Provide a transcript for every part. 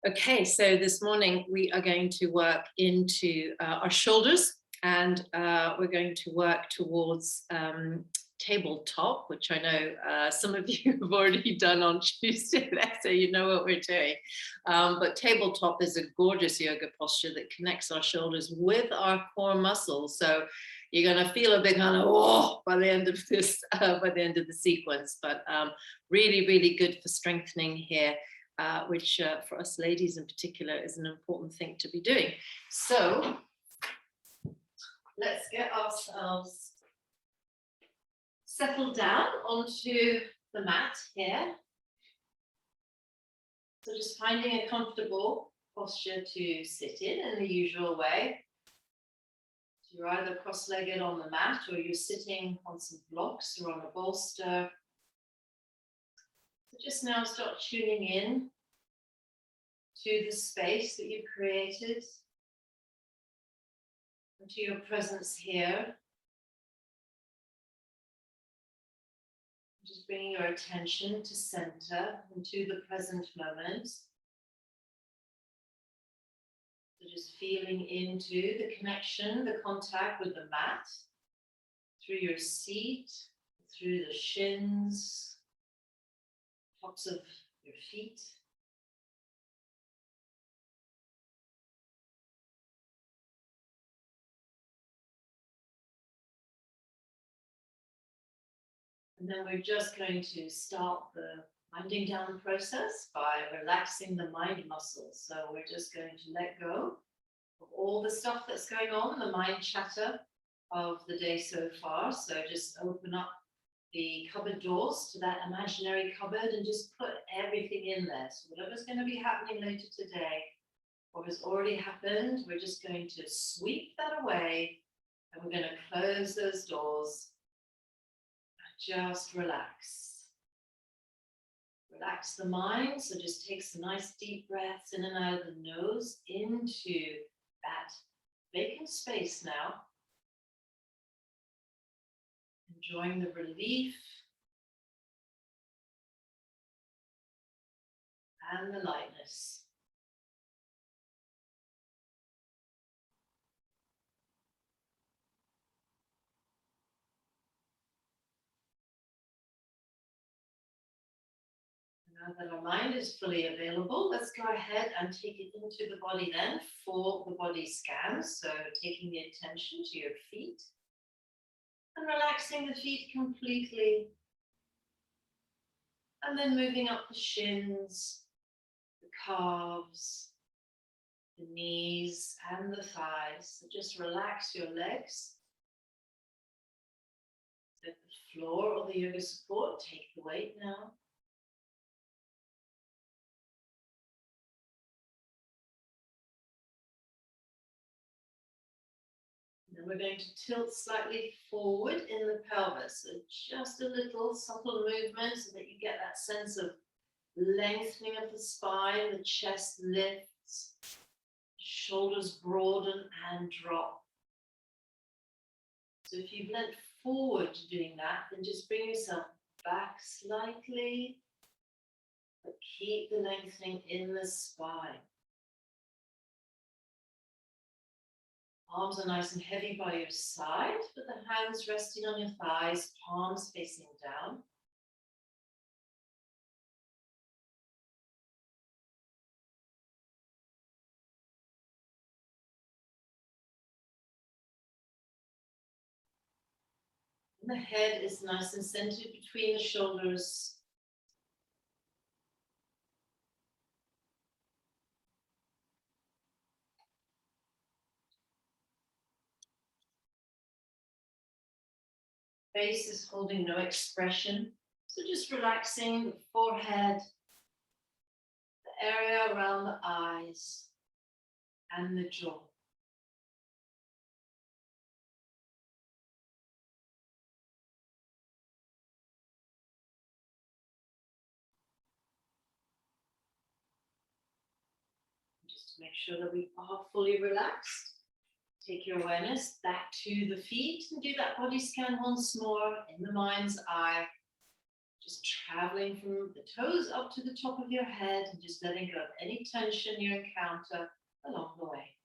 Okay, so this morning we are going to work into our shoulders, and we're going to work towards tabletop, which I know some of you have already done on Tuesday, so you know what we're doing. But tabletop is a gorgeous yoga posture that connects our shoulders with our core muscles. So you're going to feel a big kind of oh by the end of this, by the end of the sequence. But really, really good for strengthening here. Which for us ladies in particular is an important thing to be doing. So let's get ourselves settled down onto the mat here. So just finding a comfortable posture to sit in the usual way. So you're either cross-legged on the mat or you're sitting on some blocks or on a bolster. So just now start tuning in to the space that you've created and to your presence here. Just bringing your attention to center and to the present moment. So just feeling into the connection, the contact with the mat, through your seat, through the shins, tops of your feet. And then we're just going to start the winding down process by relaxing the mind muscles. So we're just going to let go of all the stuff that's going on, the mind chatter of the day so far. So just open up the cupboard doors to that imaginary cupboard and just put everything in there. So whatever's going to be happening later today, what has already happened, we're just going to sweep that away and we're going to close those doors. Just relax. Relax the mind. So just take some nice deep breaths in and out of the nose into that vacant space now. Enjoying the relief and the lightness. Now that our mind is fully available, let's go ahead and take it into the body then for the body scan. So taking the attention to your feet and relaxing the feet completely. And then moving up the shins, the calves, the knees and the thighs. So just relax your legs. Let the floor or the yoga support take the weight now. And we're going to tilt slightly forward in the pelvis, so just a little subtle movement so that you get that sense of lengthening of the spine, the chest lifts, shoulders broaden and drop. So if you've leant forward doing that, then just bring yourself back slightly, but keep the lengthening in the spine. Arms are nice and heavy by your side, with the hands resting on your thighs, palms facing down. And the head is nice and centered between the shoulders. Face is holding no expression, so just relaxing the forehead, the area around the eyes, and the jaw. Just to make sure that we are fully relaxed. Take your awareness back to the feet and do that body scan once more in the mind's eye. Just traveling from the toes up to the top of your head and just letting go of any tension you encounter along the way.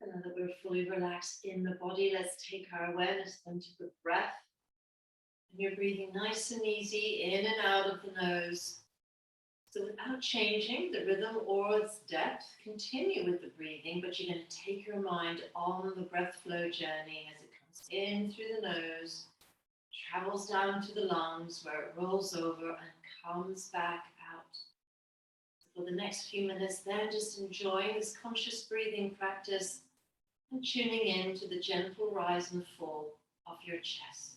And now that we're fully relaxed in the body, let's take our awareness into the breath. And you're breathing nice and easy in and out of the nose. So without changing the rhythm or its depth, continue with the breathing, but you're going to take your mind on the breath flow journey as it comes in through the nose, travels down to the lungs where it rolls over and comes back out. So for the next few minutes then, just enjoying this conscious breathing practice and tuning in to the gentle rise and fall of your chest.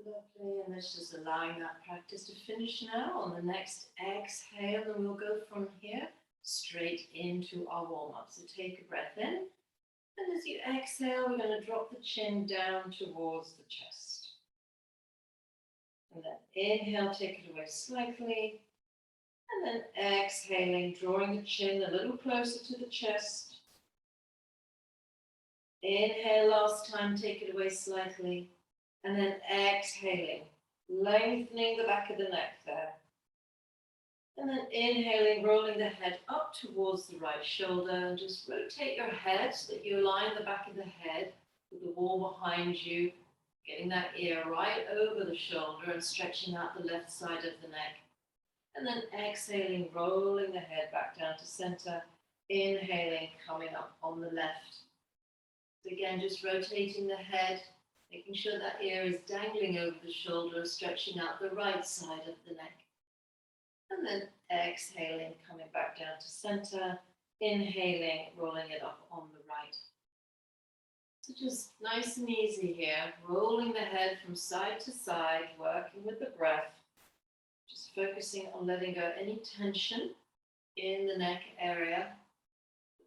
Lovely, and let's just allowing that practice to finish now. On the next exhale, and we'll go from here straight into our warm-up. So take a breath in, and as you exhale, we're going to drop the chin down towards the chest. And then inhale, take it away slightly, and then exhaling, drawing the chin a little closer to the chest. Inhale last time, take it away slightly. And then exhaling, lengthening the back of the neck there. And then inhaling, rolling the head up towards the right shoulder, and just rotate your head so that you align the back of the head with the wall behind you, getting that ear right over the shoulder and stretching out the left side of the neck. And then exhaling, rolling the head back down to center, inhaling, coming up on the left. So again, just rotating the head, making sure that ear is dangling over the shoulder, stretching out the right side of the neck. And then exhaling, coming back down to center, inhaling, rolling it up on the right. So just nice and easy here, rolling the head from side to side, working with the breath, just focusing on letting go any tension in the neck area,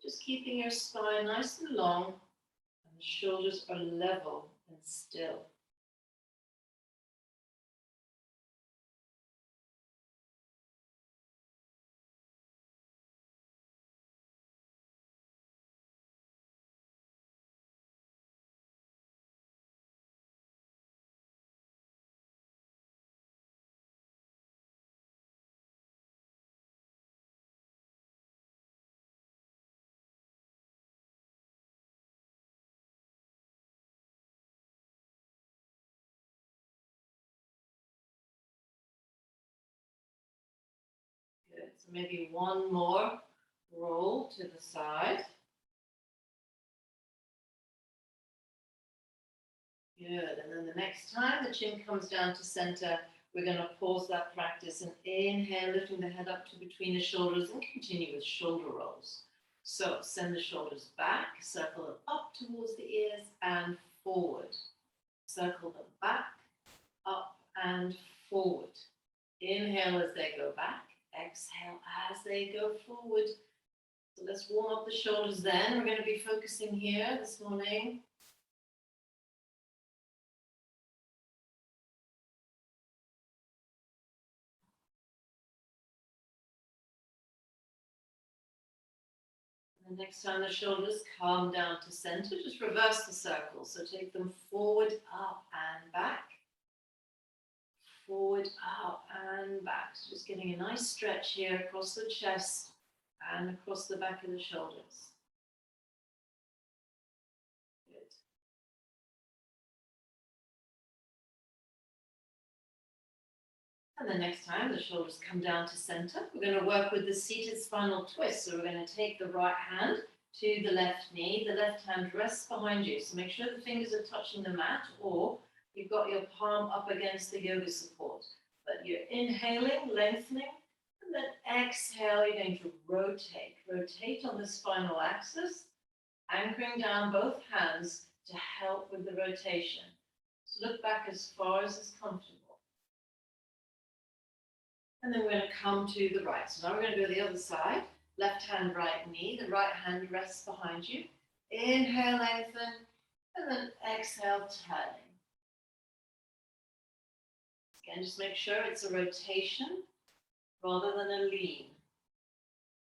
just keeping your spine nice and long and the shoulders are level and still. Good. So maybe one more roll to the side. Good. And then the next time the chin comes down to center, we're going to pause that practice and inhale, lifting the head up to between the shoulders and continue with shoulder rolls. So send the shoulders back, circle them up towards the ears and forward. Circle them back, up and forward. Inhale as they go back, exhale as they go forward. So let's warm up the shoulders then. We're going to be focusing here this morning. And next time the shoulders come down to center, just reverse the circle. So take them forward, up and back. Forward, up and back. So just getting a nice stretch here across the chest and across the back of the shoulders. Good. And the next time the shoulders come down to center, we're going to work with the seated spinal twist. So we're going to take the right hand to the left knee. The left hand rests behind you. So make sure the fingers are touching the mat, or you've got your palm up against the yoga support. But you're inhaling, lengthening, and then exhale, you're going to rotate. Rotate on the spinal axis, anchoring down both hands to help with the rotation. So look back as far as is comfortable. And then we're going to come to the right. So now we're going to go to the other side. Left hand, right knee. The right hand rests behind you. Inhale, lengthen, and then exhale, turning. Again, just make sure it's a rotation rather than a lean.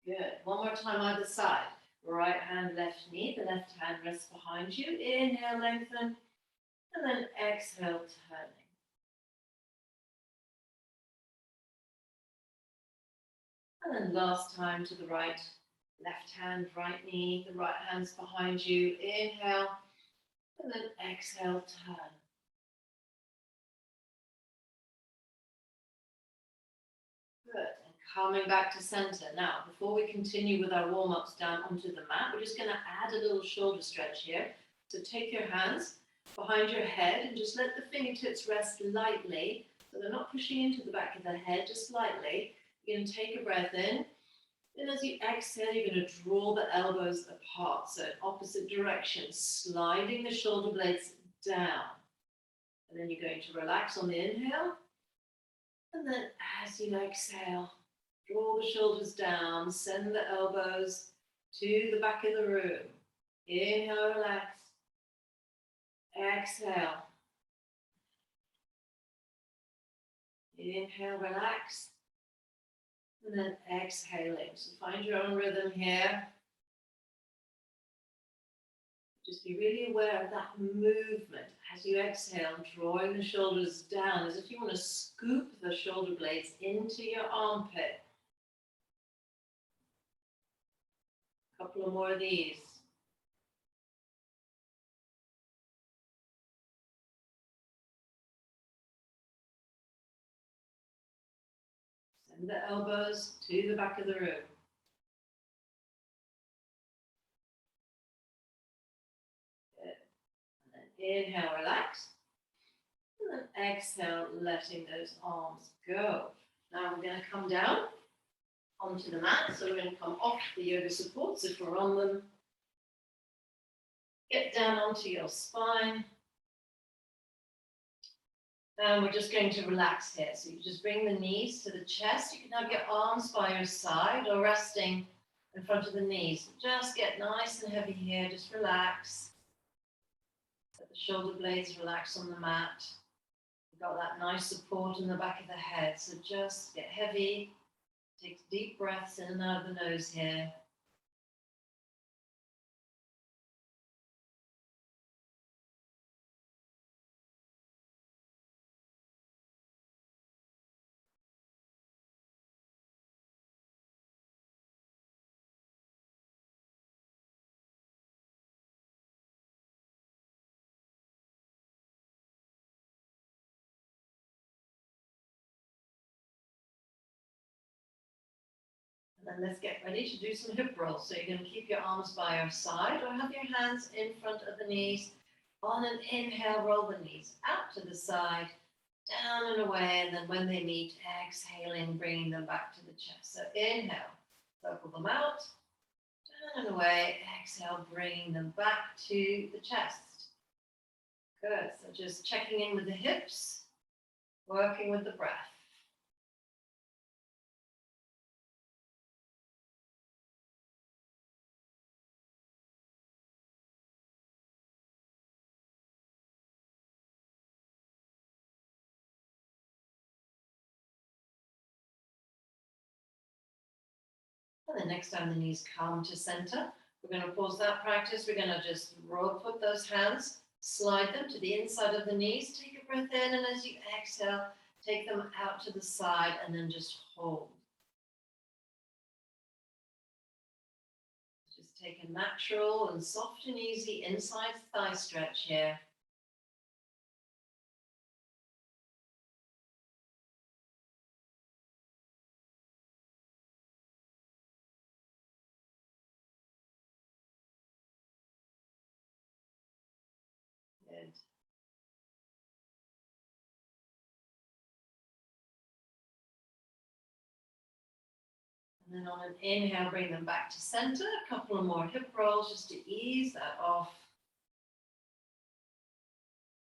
Good. One more time either side. Right hand, left knee. The left hand rests behind you. Inhale, lengthen, and then exhale, turning. And then last time to the right, left hand, right knee, the right hand's behind you. Inhale, and then exhale, turn. Good, and coming back to center. Now, before we continue with our warm-ups down onto the mat, we're just gonna add a little shoulder stretch here. So take your hands behind your head and just let the fingertips rest lightly. So they're not pushing into the back of the head, just lightly. You're going to take a breath in, and as you exhale, you're going to draw the elbows apart, so in opposite directions, sliding the shoulder blades down. And then you're going to relax on the inhale, and then as you exhale, draw the shoulders down, send the elbows to the back of the room. Inhale, relax. Exhale. Inhale, relax. And then exhaling. So find your own rhythm here. Just be really aware of that movement as you exhale, drawing the shoulders down as if you want to scoop the shoulder blades into your armpit. Couple of more of these. Send the elbows to the back of the room. Good. And then inhale, relax. And then exhale, letting those arms go. Now we're going to come down onto the mat. So we're going to come off the yoga supports if we're on them. Get down onto your spine. And we're just going to relax here. So you just bring the knees to the chest. You can have your arms by your side or resting in front of the knees. Just get nice and heavy here. Just relax. Let the shoulder blades relax on the mat. You've got that nice support in the back of the head. So just get heavy. Take deep breaths in and out of the nose here. And then let's get ready to do some hip rolls. So you're going to keep your arms by your side or have your hands in front of the knees. On an inhale, roll the knees out to the side, down and away. And then when they meet, exhaling, bringing them back to the chest. So inhale, circle them out, down and away. Exhale, bringing them back to the chest. Good. So just checking in with the hips, working with the breath. And then next time the knees come to center, we're going to pause that practice. We're going to just put those hands, slide them to the inside of the knees. Take a breath in, and as you exhale, take them out to the side and then just hold. Just take a natural and soft and easy inside thigh stretch here. Good. And then on an inhale, bring them back to center. A couple of more hip rolls just to ease that off.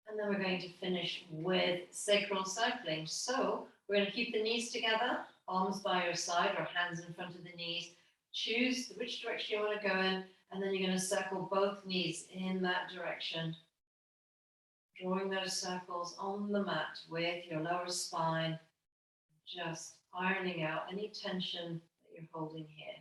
And then we're going to finish with sacral cycling. So we're going to keep the knees together, arms by your side or hands in front of the knees. Choose which direction you want to go in, and then you're going to circle both knees in that direction. Drawing those circles on the mat with your lower spine, just ironing out any tension that you're holding here.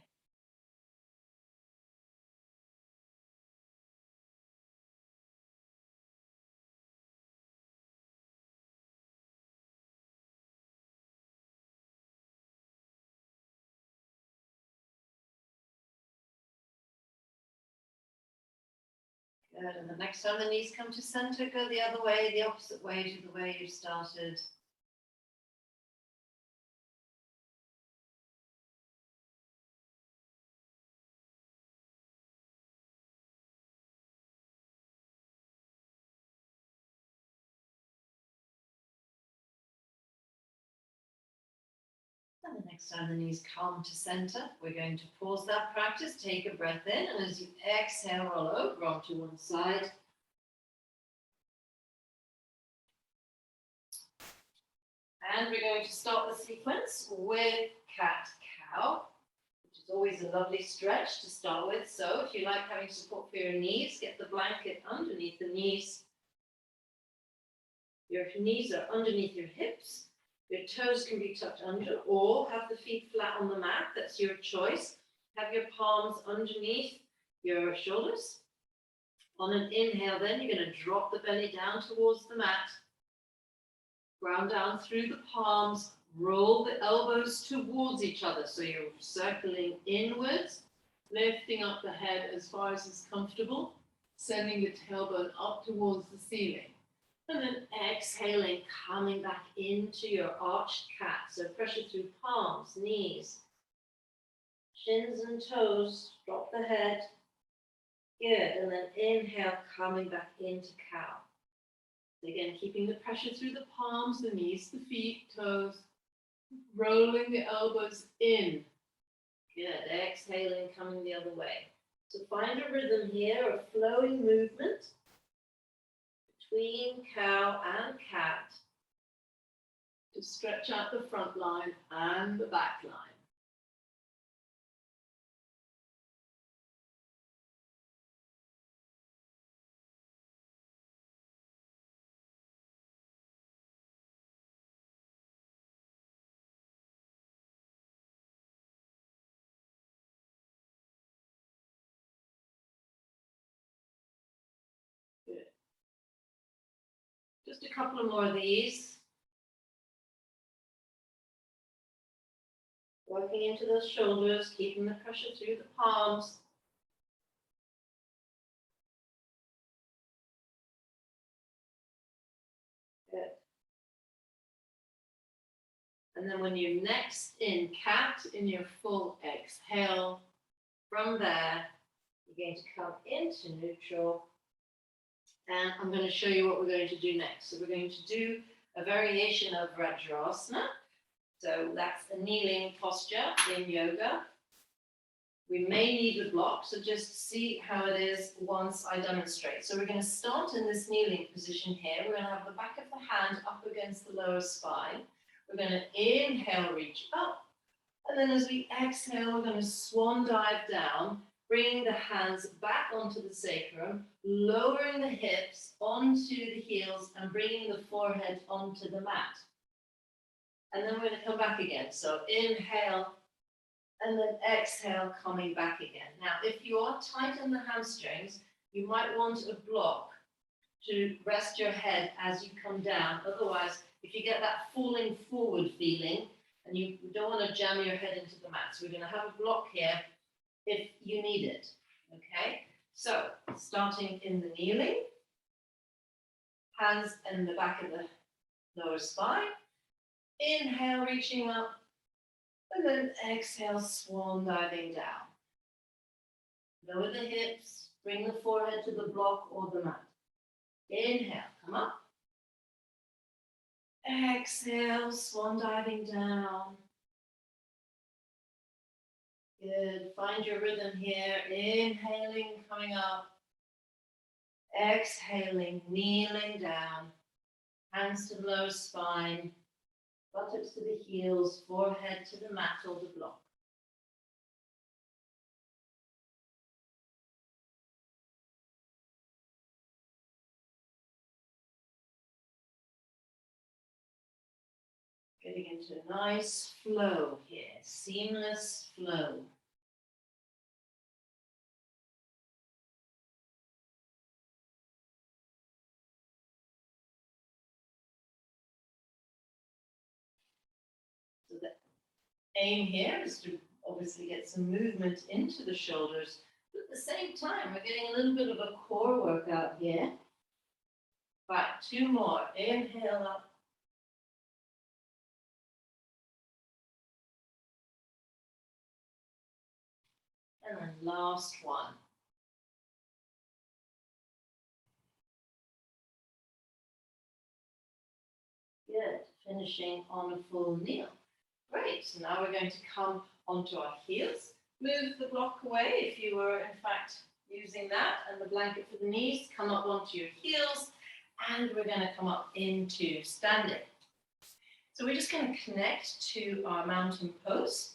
Good, and the next time the knees come to center, go the other way, the opposite way to the way you started. And the next time the knees come to center, we're going to pause that practice, take a breath in, and as you exhale, roll over onto one side. And we're going to start the sequence with cat-cow, which is always a lovely stretch to start with. So if you like having support for your knees, get the blanket underneath the knees. Your knees are underneath your hips. Your toes can be tucked under, or have the feet flat on the mat. That's your choice. Have your palms underneath your shoulders. On an inhale, then you're going to drop the belly down towards the mat. Ground down through the palms. Roll the elbows towards each other. So you're circling inwards. lifting up the head as far as is comfortable, sending the tailbone up towards the ceiling. And then exhaling, coming back into your arched cat. So pressure through palms, knees, shins and toes, drop the head. Good, and then inhale, coming back into cow. Again, keeping the pressure through the palms, the knees, the feet, toes, rolling the elbows in. Good, exhaling, coming the other way. So find a rhythm here, a flowing movement between cow and cat to stretch out the front line and the back line. Good. Just a couple of more of these. Working into those shoulders, keeping the pressure through the palms. Good. And then when you're next in cat, in your full exhale, from there, you're going to come into neutral. And I'm going to show you what we're going to do next. So we're going to do a variation of Vajrasana. So that's a kneeling posture in yoga. We may need the block, so just see how it is once I demonstrate. So we're going to start in this kneeling position here. We're going to have the back of the hand up against the lower spine. We're going to inhale, reach up. And then as we exhale, we're going to swan dive down, bringing the hands back onto the sacrum, lowering the hips onto the heels and bringing the forehead onto the mat. And then we're going to come back again. So inhale, and then exhale, coming back again. Now, if you are tight in the hamstrings, you might want a block to rest your head as you come down. Otherwise, if you get that falling forward feeling, and you don't want to jam your head into the mat. So we're going to have a block here if you need it. Okay? So, starting in the kneeling, hands in the back of the lower spine. Inhale, reaching up, and then exhale, swan diving down. Lower the hips, bring the forehead to the block or the mat. Inhale, come up. Exhale, swan diving down. Good, find your rhythm here. Inhaling, coming up. Exhaling, kneeling down. Hands to the lower spine. Buttocks to the heels, forehead to the mat or the block. Getting into a nice flow here, seamless flow. So the aim here is to obviously get some movement into the shoulders, but at the same time, we're getting a little bit of a core workout here. Right, two more. Inhale up. And then last one. Good, finishing on a full kneel. Great, so now we're going to come onto our heels. Move the block away if you were in fact using that, and the blanket for the knees, come up onto your heels, and we're going to come up into standing. So we're just going to connect to our mountain pose.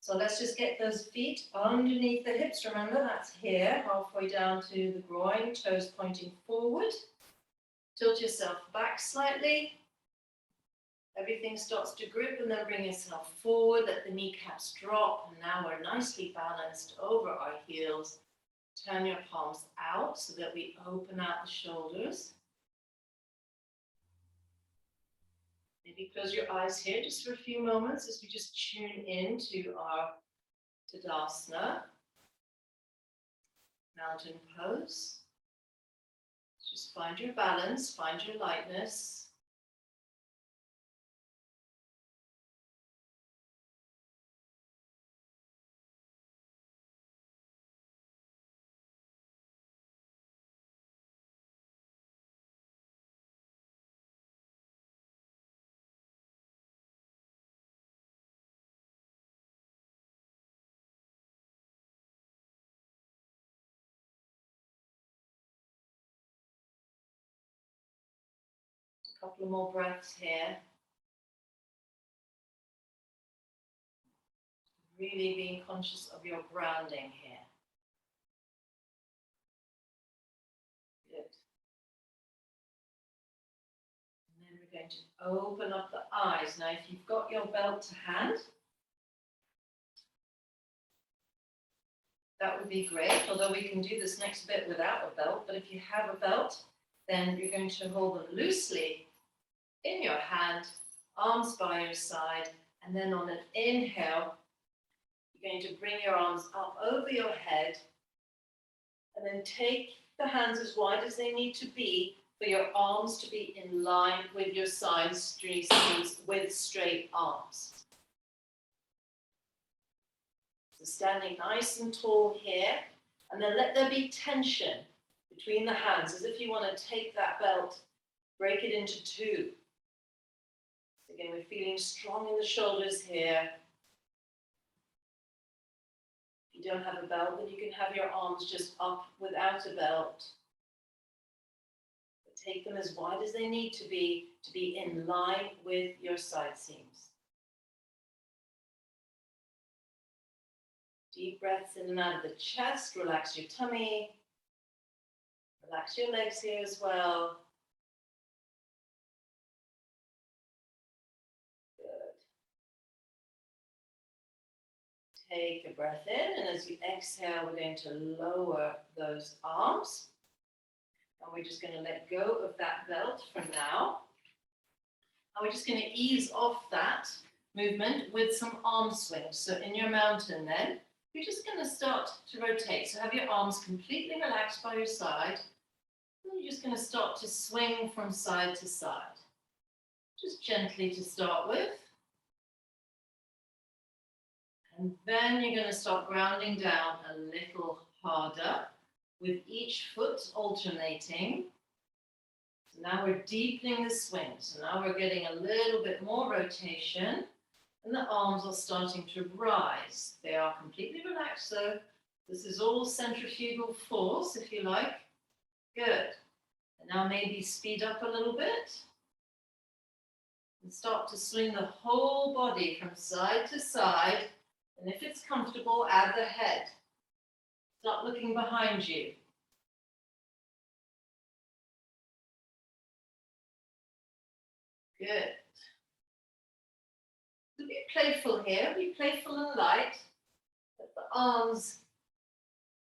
So let's just get those feet underneath the hips. Remember, that's here, halfway down to the groin, toes pointing forward. Tilt yourself back slightly. Everything starts to grip, and then bring yourself forward. Let the kneecaps drop. And now we're nicely balanced over our heels. Turn your palms out so that we open out the shoulders. Maybe close your eyes here just for a few moments as we just tune into our Tadasana, mountain pose. Just find your balance, find your lightness. A couple more breaths here. Really being conscious of your grounding here. Good. And then we're going to open up the eyes. Now, if you've got your belt to hand, that would be great, although we can do this next bit without a belt. But if you have a belt, then you're going to hold them loosely in your hand, arms by your side, and then on an inhale, you're going to bring your arms up over your head, and then take the hands as wide as they need to be for your arms to be in line with your side streets with straight arms. So standing nice and tall here, and then let there be tension between the hands, as if you want to take that belt, break it into two. Again, we're feeling strong in the shoulders here. If you don't have a belt, then you can have your arms just up without a belt. But take them as wide as they need to be in line with your side seams. Deep breaths in and out of the chest. Relax your tummy. Relax your legs here as well. Take a breath in, and as you exhale, we're going to lower those arms. And we're just going to let go of that belt for now. And we're just going to ease off that movement with some arm swings. So in your mountain then, you're just going to start to rotate. So have your arms completely relaxed by your side. And you're just going to start to swing from side to side. Just gently to start with. And then you're going to start grounding down a little harder with each foot alternating. So now we're deepening the swing. So now we're getting a little bit more rotation, and the arms are starting to rise. They are completely relaxed, so this is all centrifugal force, if you like. Good. And now maybe speed up a little bit and start to swing the whole body from side to side. And if it's comfortable, add the head. Start looking behind you. Good. So be playful here, be playful and light. Let the arms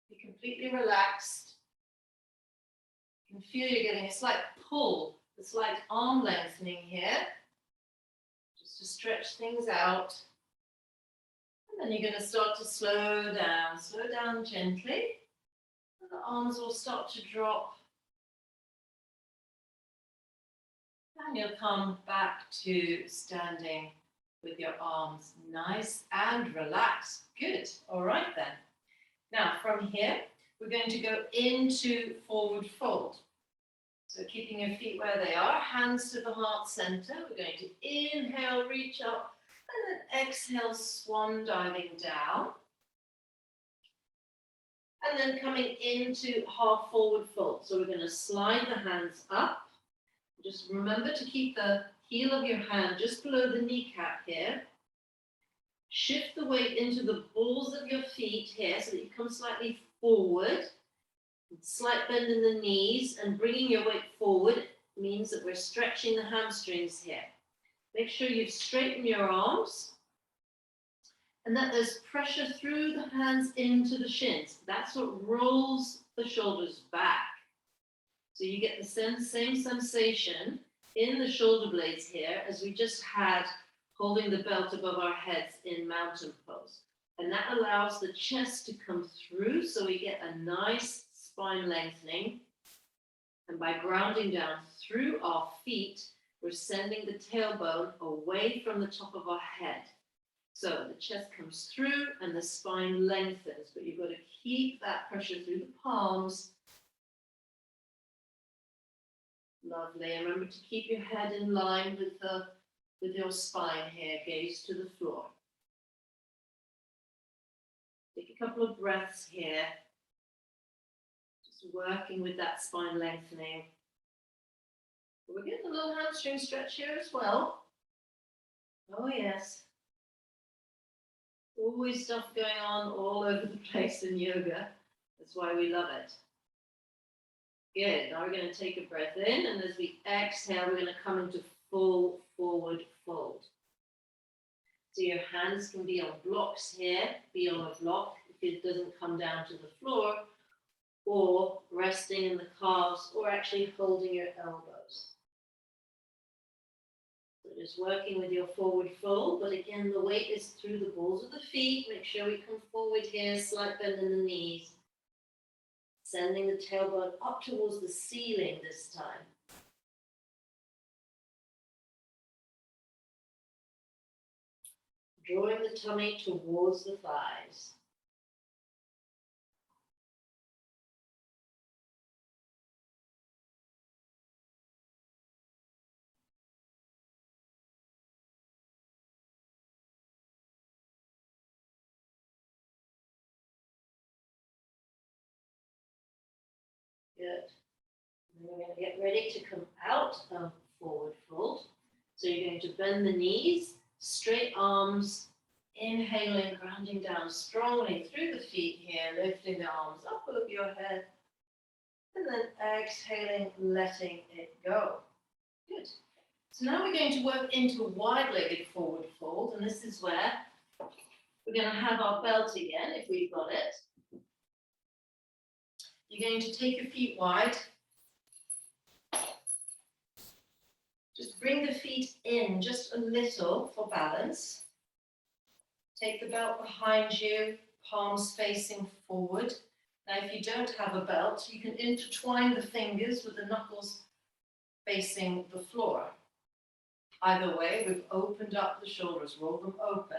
be completely relaxed. You can feel you're getting a slight pull, a slight arm lengthening here, just to stretch things out. And then you're going to start to slow down gently. And the arms will start to drop. And you'll come back to standing with your arms nice and relaxed. Good. All right then. Now from here, we're going to go into forward fold. So keeping your feet where they are, hands to the heart center. We're going to inhale, reach up. And then exhale, swan diving down. And then coming into half forward fold. So we're going to slide the hands up. Just remember to keep the heel of your hand just below the kneecap here. Shift the weight into the balls of your feet here so that you come slightly forward. Slight bend in the knees, and bringing your weight forward means that we're stretching the hamstrings here. Make sure you've straightened your arms and that there's pressure through the hands into the shins. That's what rolls the shoulders back. So you get the same sensation in the shoulder blades here as we just had holding the belt above our heads in mountain pose. And that allows the chest to come through, so we get a nice spine lengthening. And by grounding down through our feet, we're sending the tailbone away from the top of our head. So the chest comes through and the spine lengthens, but you've got to keep that pressure through the palms. Lovely. And remember to keep your head in line with your spine here, gaze to the floor. Take a couple of breaths here. Just working with that spine lengthening. We're getting a little hamstring stretch here as well. Oh yes. Always stuff going on all over the place in yoga. That's why we love it. Good. Now we're going to take a breath in, and as we exhale, we're going to come into full forward fold. So your hands can be on blocks here, be on a block if it doesn't come down to the floor, or resting in the calves, or actually holding your elbows. So just working with your forward fold, but again, the weight is through the balls of the feet. Make sure we come forward here, slight bend in the knees. Sending the tailbone up towards the ceiling this time. Drawing the tummy towards the thighs. Good. And we're going to get ready to come out of forward fold. So you're going to bend the knees, straight arms, inhaling, grounding down strongly through the feet here, lifting the arms up over your head, and then exhaling, letting it go. Good. So now we're going to work into a wide-legged forward fold, and this is where we're going to have our belt again, if we've got it. You're going to take your feet wide. Just bring the feet in just a little for balance. Take the belt behind you, palms facing forward. Now, if you don't have a belt, you can intertwine the fingers with the knuckles facing the floor. Either way, we've opened up the shoulders, roll them open.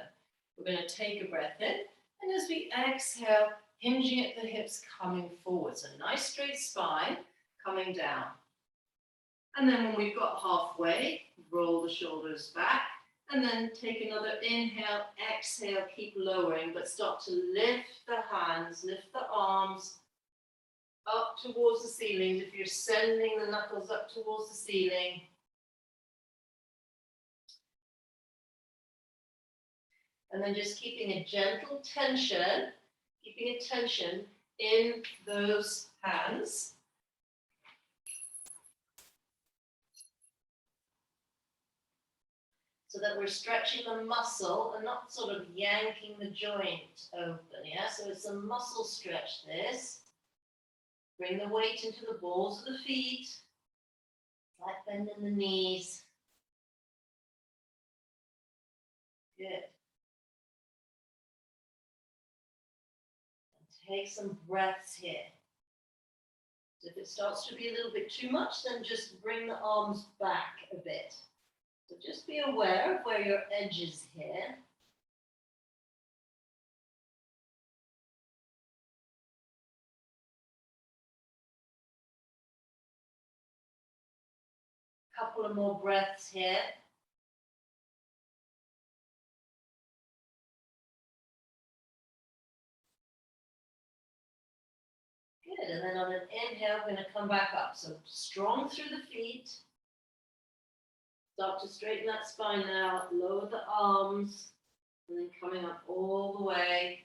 We're going to take a breath in, and as we exhale, hinging at the hips, coming forward. So nice straight spine, coming down. And then when we've got halfway, roll the shoulders back, and then take another inhale, exhale, keep lowering, but start to lift the hands, lift the arms up towards the ceiling. If you're sending the knuckles up towards the ceiling, and then just keeping a gentle tension, keeping a tension in those hands. So that we're stretching the muscle and not sort of yanking the joint open, yeah? So it's a muscle stretch, this. Bring the weight into the balls of the feet. Slight bend in the knees. Good. And take some breaths here. So if it starts to be a little bit too much, then just bring the arms back a bit. So just be aware of where your edge is here. Couple of more breaths here. Good, and then on an inhale, we're going to come back up. So strong through the feet. Start to straighten that spine now, lower the arms, and then coming up all the way.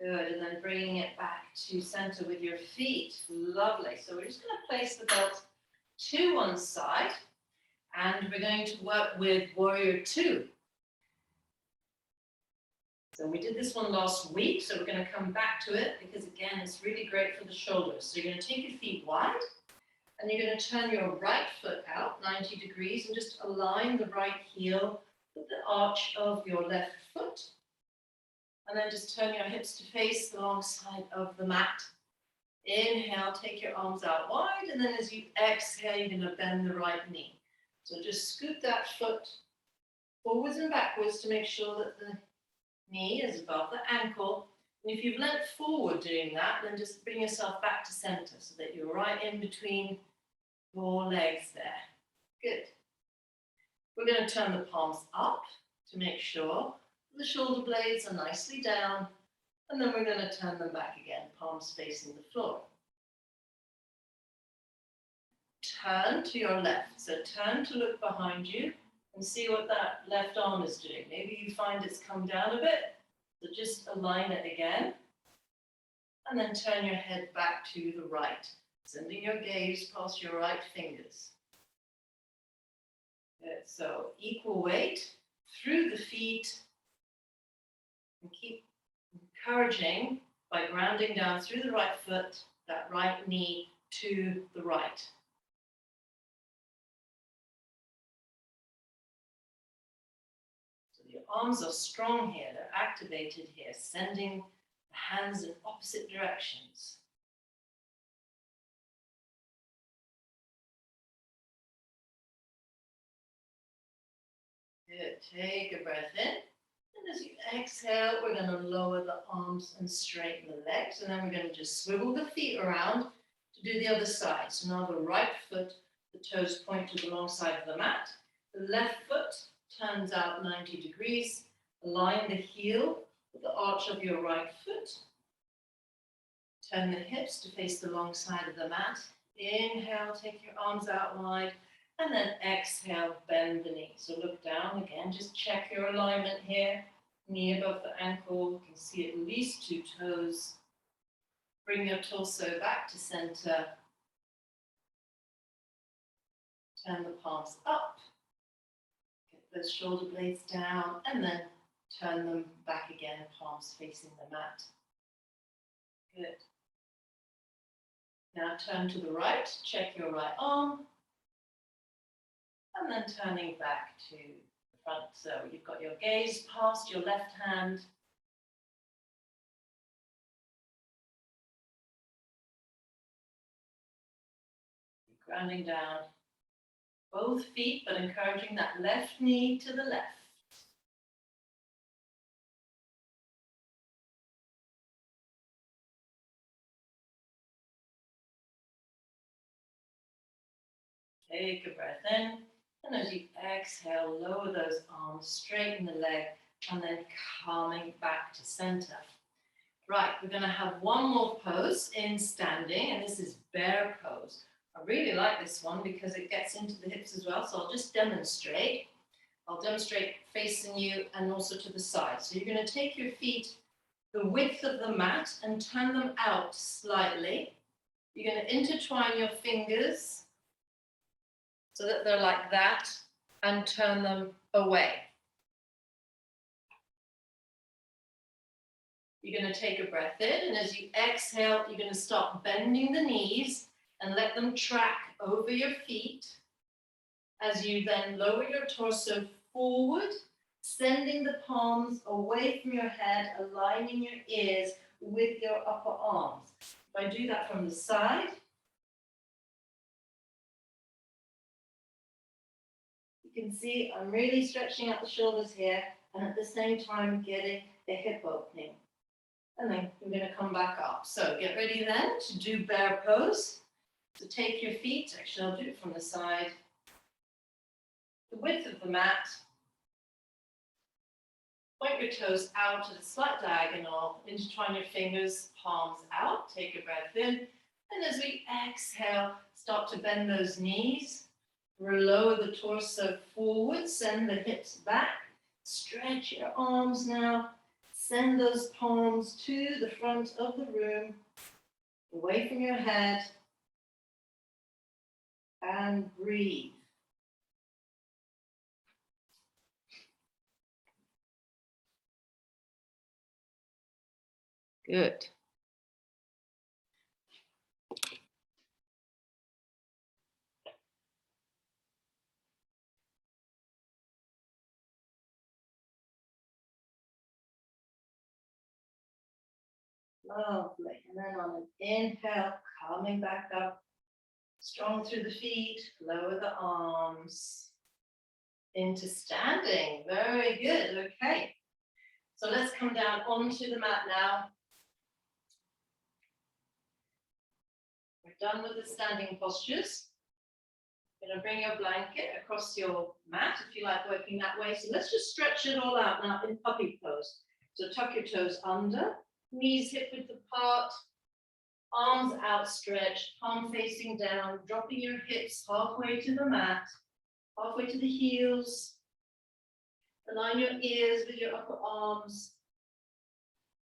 Good, and then bringing it back to center with your feet. Lovely. So we're just going to place the belt to one side, and we're going to work with Warrior 2. So we did this one last week, so we're going to come back to it because, again, it's really great for the shoulders. So you're going to take your feet wide, and you're going to turn your right foot out 90 degrees and just align the right heel with the arch of your left foot. And then just turn your hips to face the long side of the mat. Inhale, take your arms out wide, and then as you exhale, you're going to bend the right knee. So just scoot that foot forwards and backwards to make sure that the knee is above the ankle. And if you've leant forward doing that, then just bring yourself back to center so that you're right in between your legs there. Good. We're going to turn the palms up to make sure the shoulder blades are nicely down, and then we're going to turn them back again, palms facing the floor. Turn to your left, so turn to look behind you and see what that left arm is doing. Maybe you find it's come down a bit, so just align it again, and then turn your head back to the right, sending your gaze past your right fingers. Good. So equal weight through the feet, and keep encouraging by grounding down through the right foot, that right knee to the right. So your arms are strong here, they're activated here, sending the hands in opposite directions. Good. Take a breath in. And as you exhale, we're going to lower the arms and straighten the legs. And then we're going to just swivel the feet around to do the other side. So now the right foot, the toes point to the long side of the mat. The left foot turns out 90 degrees. Align the heel with the arch of your right foot. Turn the hips to face the long side of the mat. Inhale, take your arms out wide. And then exhale, bend the knee. So look down again, just check your alignment here. Knee above the ankle, you can see at least 2 toes. Bring your torso back to center. Turn the palms up. Get those shoulder blades down, and then turn them back again, palms facing the mat. Good. Now turn to the right, check your right arm. And then turning back to the front. So you've got your gaze past your left hand. Grounding down both feet, but encouraging that left knee to the left. Take a breath in. And as you exhale, lower those arms, straighten the leg, and then calming back to center. Right, we're going to have one more pose in standing, and this is bear pose. I really like this one because it gets into the hips as well, so I'll just demonstrate. I'll demonstrate facing you and also to the side. So you're going to take your feet the width of the mat and turn them out slightly. You're going to intertwine your fingers so that they're like that, and turn them away. You're going to take a breath in, and as you exhale, you're going to start bending the knees and let them track over your feet as you then lower your torso forward, sending the palms away from your head, aligning your ears with your upper arms. If I do that from the side, you can see I'm really stretching out the shoulders here, and at the same time getting the hip opening. And then we're going to come back up. So get ready then to do bear pose. So take your feet, actually I'll do it from the side, the width of the mat. Point your toes out to the slight diagonal, intertwine your fingers, palms out, take a breath in. And as we exhale, start to bend those knees. Lower the torso forward, send the hips back, stretch your arms now, send those palms to the front of the room, away from your head, and breathe. Good. Lovely. And then on an inhale, coming back up, strong through the feet, lower the arms into standing. Very good. Okay. So let's come down onto the mat now. We're done with the standing postures. You're going to bring your blanket across your mat if you like working that way. So let's just stretch it all out now in puppy pose. So tuck your toes under, knees hip width apart, arms outstretched, palm facing down, dropping your hips halfway to the mat, halfway to the heels. Align your ears with your upper arms.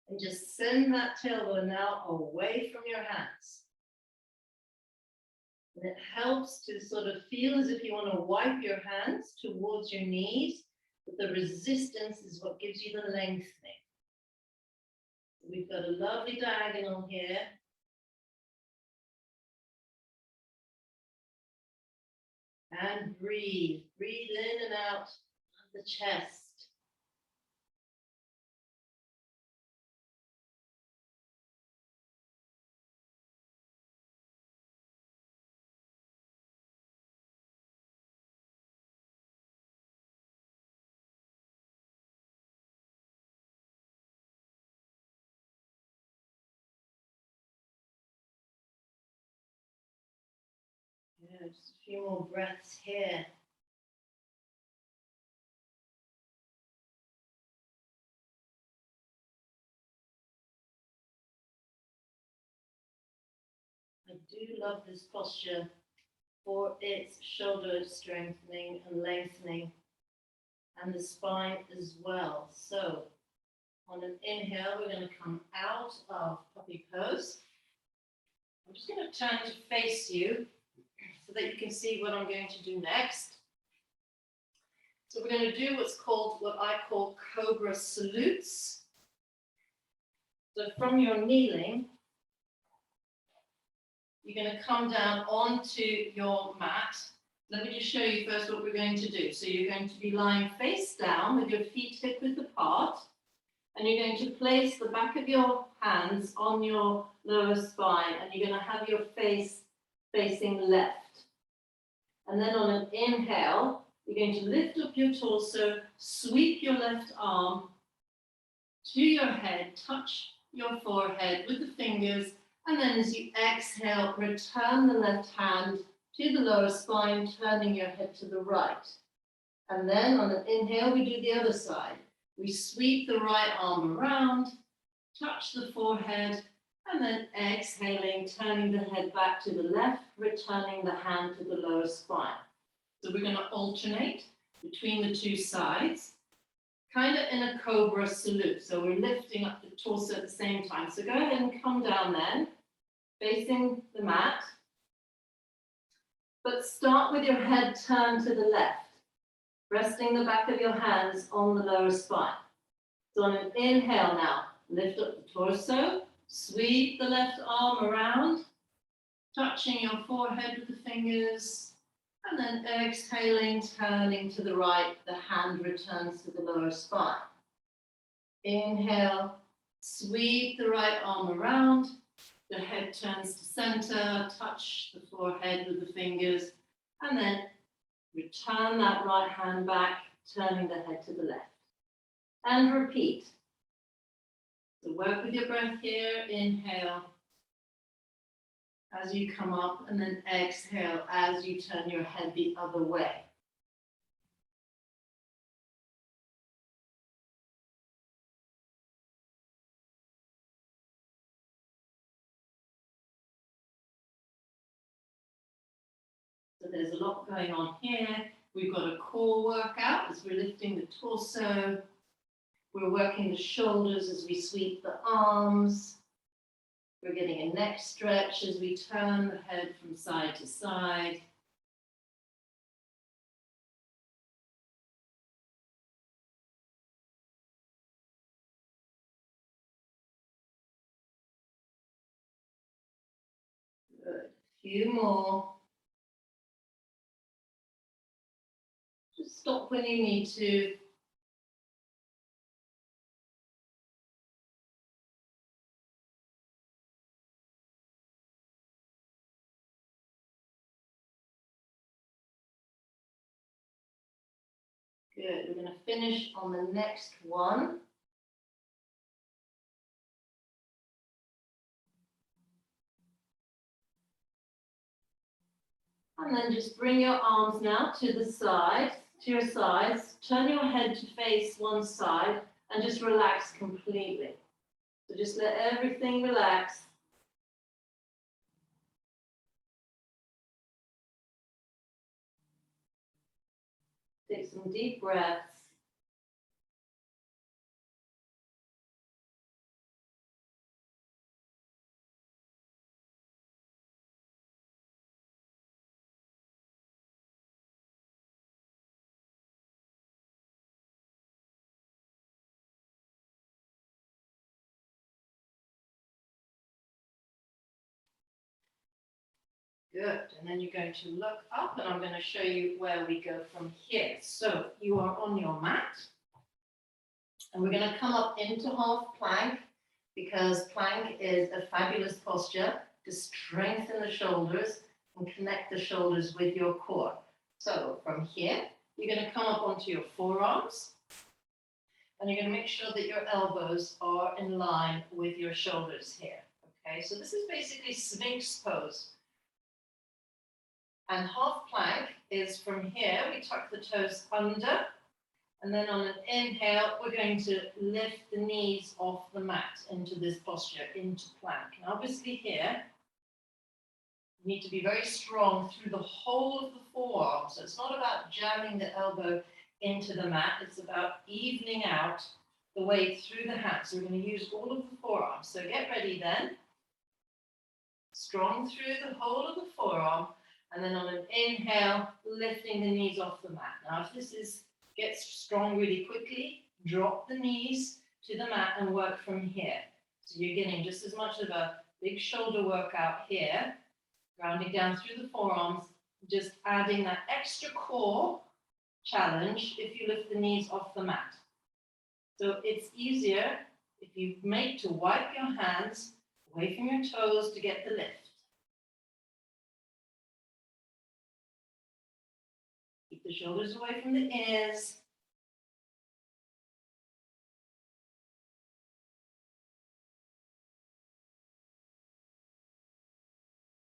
And just send that tailbone now away from your hands. And it helps to sort of feel as if you want to wipe your hands towards your knees, but the resistance is what gives you the lengthening. We've got a lovely diagonal here. And breathe. Breathe in and out of the chest. Yeah, just a few more breaths here. I do love this posture for its shoulder strengthening and lengthening, and the spine as well. So on an inhale, we're going to come out of puppy pose. I'm just going to turn to face you so that you can see what I'm going to do next. So we're going to do what I call Cobra Salutes. So from your kneeling, you're going to come down onto your mat. Let me just show you first what we're going to do. So you're going to be lying face down with your feet hip width apart, and you're going to place the back of your hands on your lower spine, and you're going to have your face facing left. And then on an inhale, you're going to lift up your torso, sweep your left arm to your head, touch your forehead with the fingers, and then as you exhale, return the left hand to the lower spine, turning your head to the right. And then on an inhale, we do the other side. We sweep the right arm around, touch the forehead, and then exhaling, turning the head back to the left, returning the hand to the lower spine. So we're going to alternate between the two sides, kind of in a Cobra Salute. So we're lifting up the torso at the same time. So go ahead and come down then, facing the mat. But start with your head turned to the left, resting the back of your hands on the lower spine. So on an inhale now, lift up the torso, sweep the left arm around, touching your forehead with the fingers, and then exhaling, turning to the right, the hand returns to the lower spine. Inhale, sweep the right arm around, the head turns to center, touch the forehead with the fingers, and then return that right hand back, turning the head to the left. And repeat. So work with your breath here, inhale as you come up, and then exhale as you turn your head the other way. So there's a lot going on here. We've got a core workout as we're lifting the torso. We're working the shoulders as we sweep the arms. We're getting a neck stretch as we turn the head from side to side. Good. A few more. Just stop when you need to. Good. We're going to finish on the next one. And then just bring your arms now to the side, to your sides. Turn your head to face one side and just relax completely. So just let everything relax. Take some deep breaths. Good. And then you're going to look up, and I'm going to show you where we go from here. So you are on your mat, and we're going to come up into half plank, because plank is a fabulous posture to strengthen the shoulders and connect the shoulders with your core. So from here, you're going to come up onto your forearms, and you're going to make sure that your elbows are in line with your shoulders here. Okay, so this is basically Sphinx pose. And half plank is from here, we tuck the toes under, and then on an inhale, we're going to lift the knees off the mat into this posture, into plank. And obviously here, you need to be very strong through the whole of the forearm. So it's not about jamming the elbow into the mat, it's about evening out the weight through the hands. So we're going to use all of the forearms. So get ready then. Strong through the whole of the forearm. And then on an inhale, lifting the knees off the mat. Now, if this gets strong really quickly, drop the knees to the mat and work from here. So you're getting just as much of a big shoulder workout here, grounding down through the forearms, just adding that extra core challenge if you lift the knees off the mat. So it's easier if you make to wipe your hands away from your toes to get the lift. Keep the shoulders away from the ears.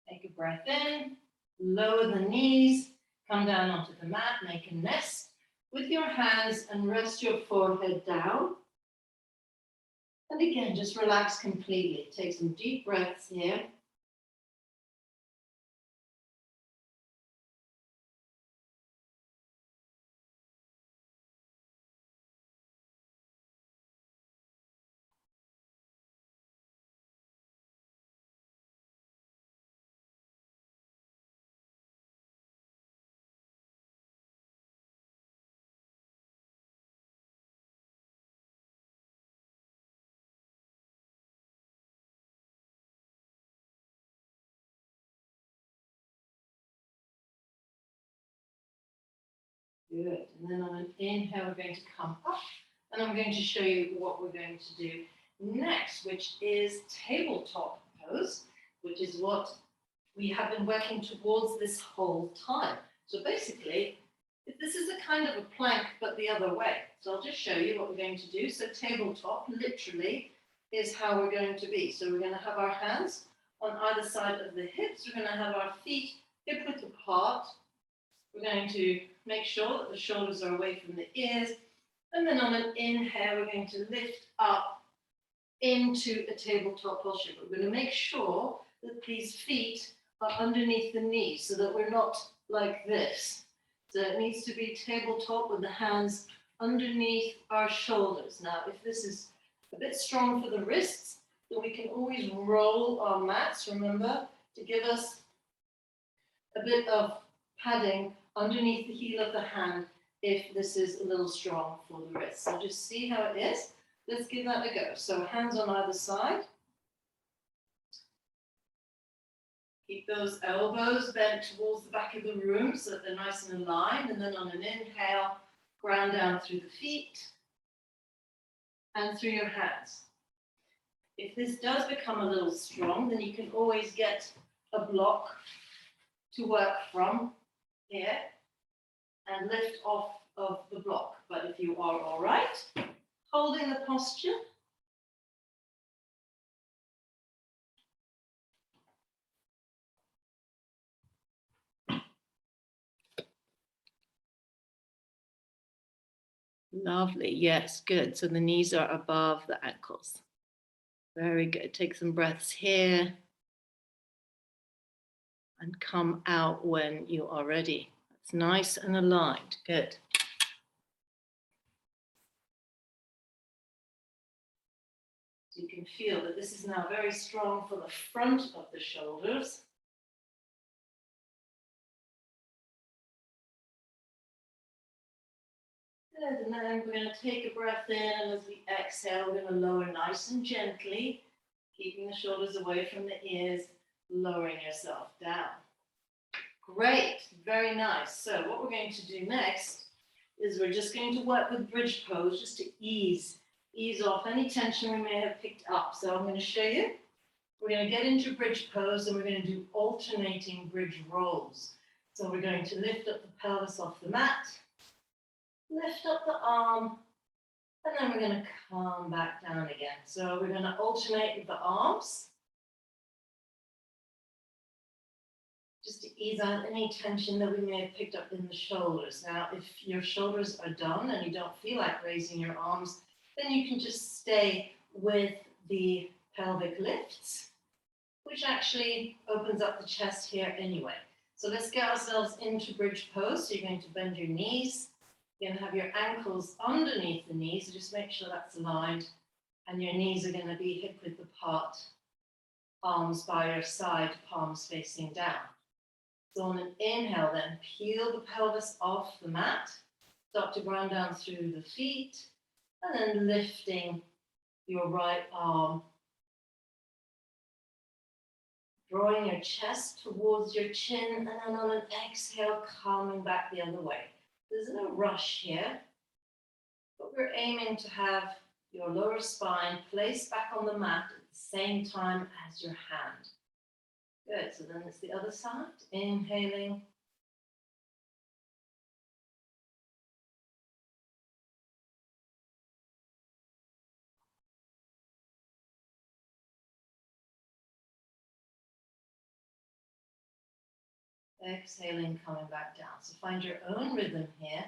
Take a breath in, lower the knees, come down onto the mat, make a nest with your hands and rest your forehead down. And again, just relax completely. Take some deep breaths here. Good. And then on an inhale, we're going to come up, and I'm going to show you what we're going to do next, which is tabletop pose, which is what we have been working towards this whole time. So basically, this is a kind of a plank, but the other way. So I'll just show you what we're going to do. So tabletop literally is how we're going to be. So we're going to have our hands on either side of the hips. We're going to have our feet hip-width apart. We're going to make sure that the shoulders are away from the ears. And then on an inhale, we're going to lift up into a tabletop posture. We're going to make sure that these feet are underneath the knees so that we're not like this. So it needs to be tabletop with the hands underneath our shoulders. Now, if this is a bit strong for the wrists, then we can always roll our mats, remember, to give us a bit of padding underneath the heel of the hand if this is a little strong for the wrist. So just see how it is. Let's give that a go. So hands on either side. Keep those elbows bent towards the back of the room so that they're nice and aligned. And then on an inhale, ground down through the feet and through your hands. If this does become a little strong, then you can always get a block to work from here and lift off of the block. But if you are all right, holding the posture. Lovely. Yes, good. So the knees are above the ankles. Very good. Take some breaths here and come out when you are ready. That's nice and aligned. Good. So you can feel that this is now very strong for the front of the shoulders. Good, and then we're going to take a breath in, and as we exhale, we're going to lower nice and gently, keeping the shoulders away from the ears, lowering yourself down. Great, very nice. So what we're going to do next is we're just going to work with bridge pose just to ease off any tension we may have picked up. So I'm going to show you. We're going to get into bridge pose, and we're going to do alternating bridge rolls. So we're going to lift up the pelvis off the mat, lift up the arm, and then we're going to come back down again. So we're going to alternate with the arms, just to ease out any tension that we may have picked up in the shoulders. Now, if your shoulders are done and you don't feel like raising your arms, then you can just stay with the pelvic lifts, which actually opens up the chest here anyway. So let's get ourselves into bridge pose. So you're going to bend your knees. You're going to have your ankles underneath the knees. So just make sure that's aligned. And your knees are going to be hip width apart. Arms by your side, palms facing down. So on an inhale then, peel the pelvis off the mat. Start to ground down through the feet. And then lifting your right arm. Drawing your chest towards your chin, and then on an exhale, coming back the other way. There's no rush here, but we're aiming to have your lower spine placed back on the mat at the same time as your hand. Good, so then it's the other side. Inhaling. Exhaling, coming back down. So find your own rhythm here.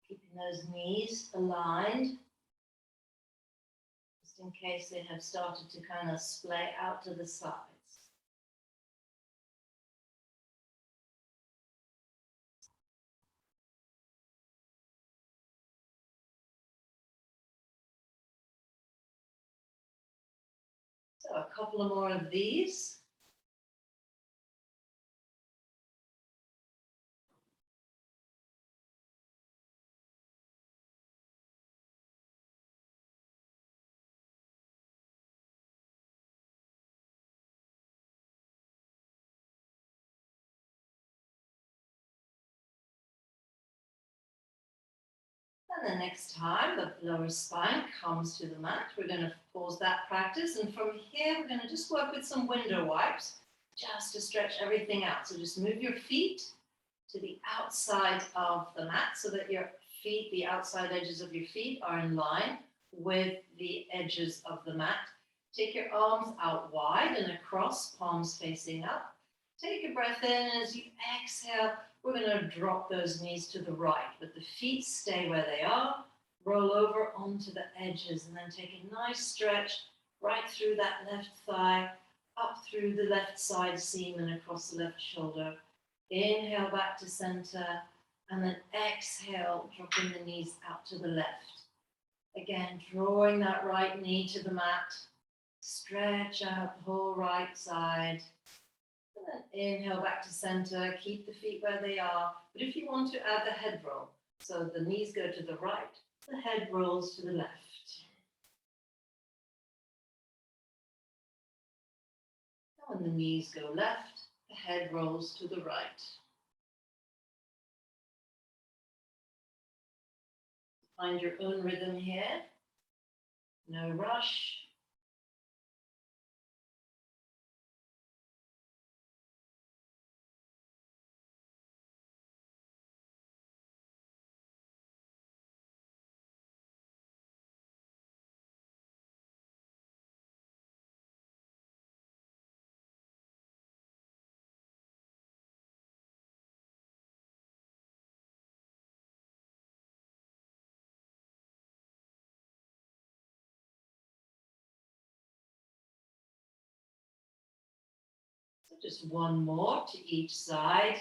Keeping those knees aligned, just in case they have started to kind of splay out to the sides. So a couple of more of these. And the next time the lower spine comes to the mat, we're going to pause that practice. And from here, we're going to just work with some window wipes just to stretch everything out. So just move your feet to the outside of the mat so that your feet, the outside edges of your feet are in line with the edges of the mat. Take your arms out wide and across, palms facing up. Take a breath in, and as you exhale, we're going to drop those knees to the right, but the feet stay where they are. Roll over onto the edges, and then take a nice stretch right through that left thigh, up through the left side seam and across the left shoulder. Inhale back to center, and then exhale, dropping the knees out to the left. Again, drawing that right knee to the mat. Stretch out the whole right side. And then inhale back to center, keep the feet where they are. But if you want to add the head roll, So the knees go to the right, the head rolls to the left. When the knees go left, the head rolls to the right. Find your own rhythm here. No rush. So just one more to each side.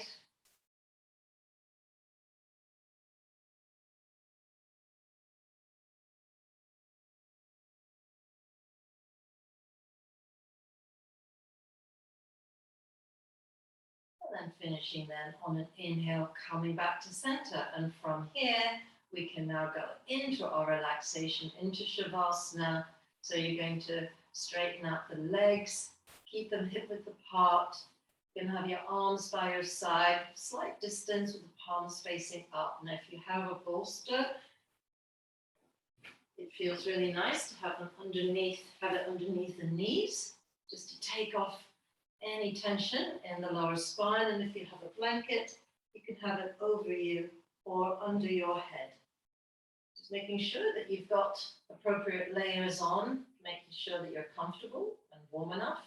And then finishing then on an inhale, coming back to center. And from here, we can now go into our relaxation, into Shavasana. So you're going to straighten out the legs, keep them hip width apart. You can have your arms by your side, slight distance with the palms facing up. Now, if you have a bolster, it feels really nice to have them underneath, have it underneath the knees, just to take off any tension in the lower spine. And if you have a blanket, you can have it over you or under your head. Just making sure that you've got appropriate layers on, making sure that you're comfortable and warm enough.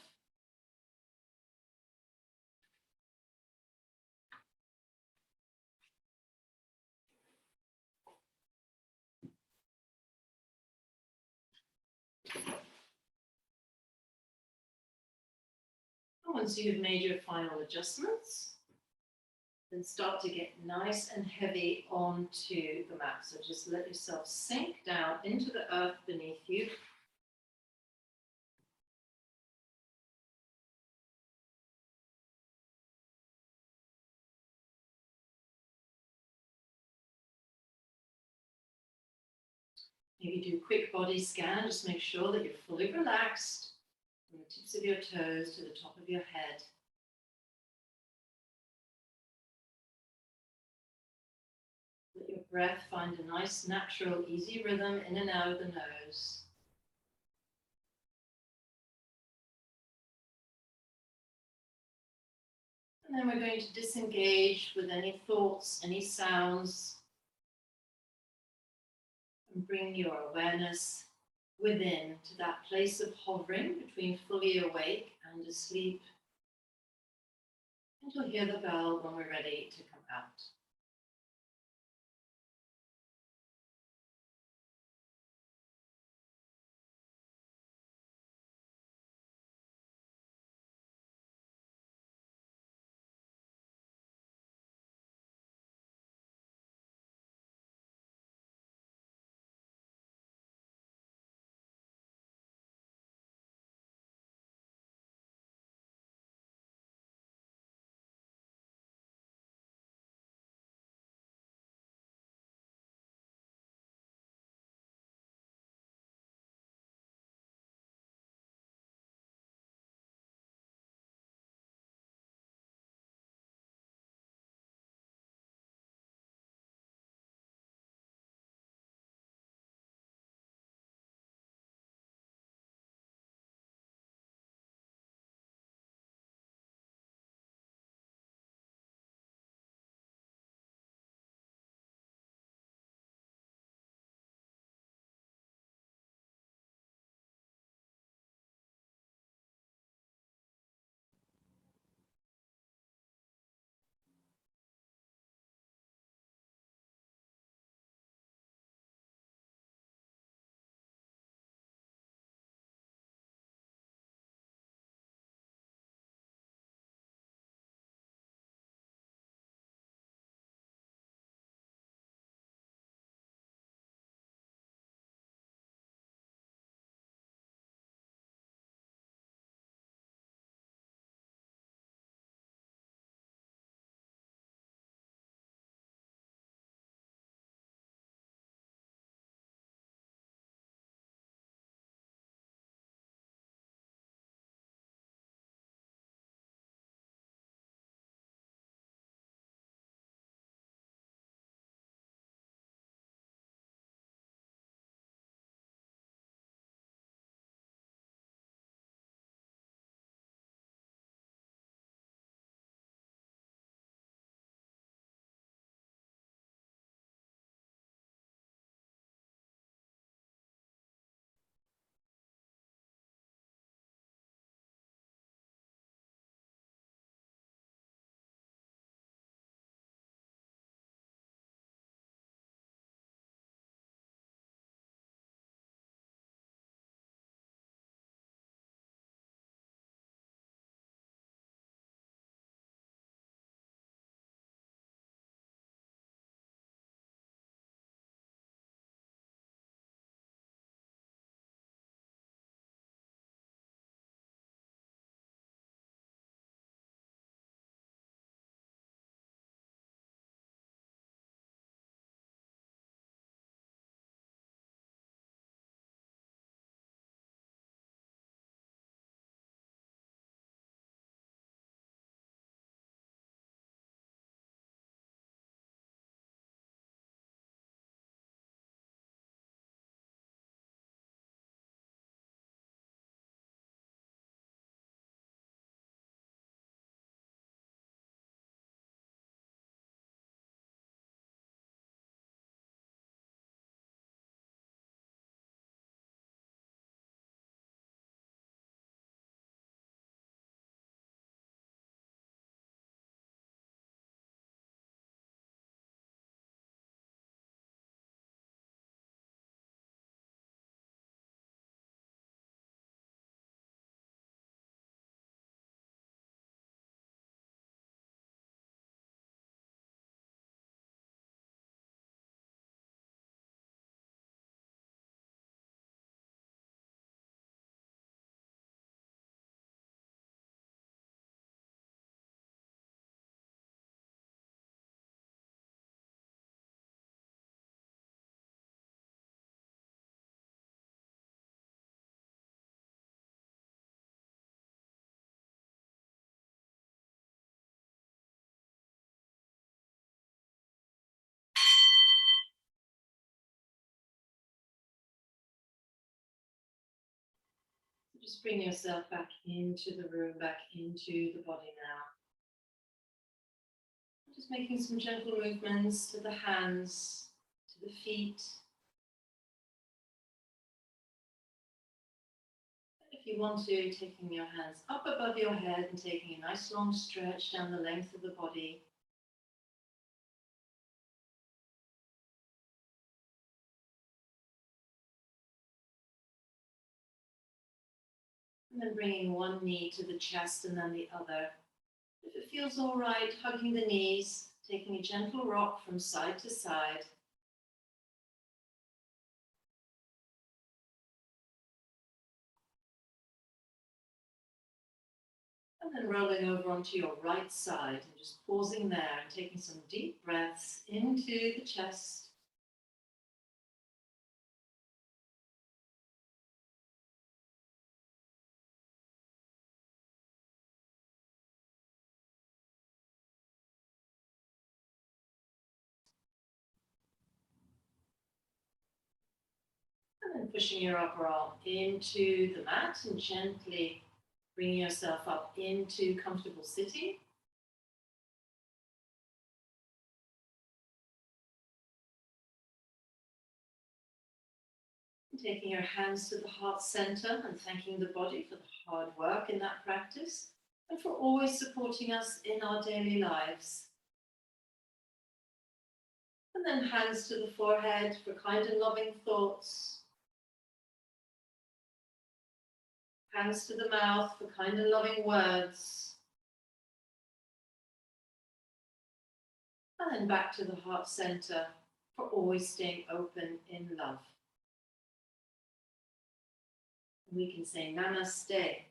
Once you've made your final adjustments, then start to get nice and heavy onto the mat. So just let yourself sink down into the earth beneath you. Maybe do a quick body scan, just make sure that you're fully relaxed from the tips of your toes to the top of your head. Let your breath find a nice, natural, easy rhythm in and out of the nose. And then we're going to disengage with any thoughts, any sounds, and bring your awareness within to that place of hovering between fully awake and asleep. And you'll hear the bell when we're ready to come out. Just bring yourself back into the room, back into the body now. Just making some gentle movements to the hands, to the feet. If you want to, taking your hands up above your head and taking a nice long stretch down the length of the body. And then bringing one knee to the chest and then the other. If it feels all right, hugging the knees, taking a gentle rock from side to side. And then rolling over onto your right side and just pausing there and taking some deep breaths into the chest. And then pushing your upper arm into the mat and gently bringing yourself up into comfortable sitting. And taking your hands to the heart center and thanking the body for the hard work in that practice and for always supporting us in our daily lives. And then hands to the forehead for kind and loving thoughts. Hands to the mouth for kind and loving words. And then back to the heart center for always staying open in love. And we can say namaste.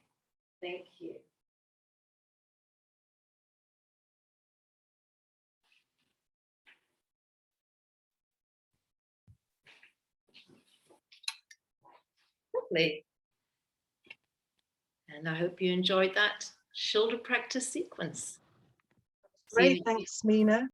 Thank you. Lovely. And I hope you enjoyed that shoulder practice sequence. Great, thanks, Mina.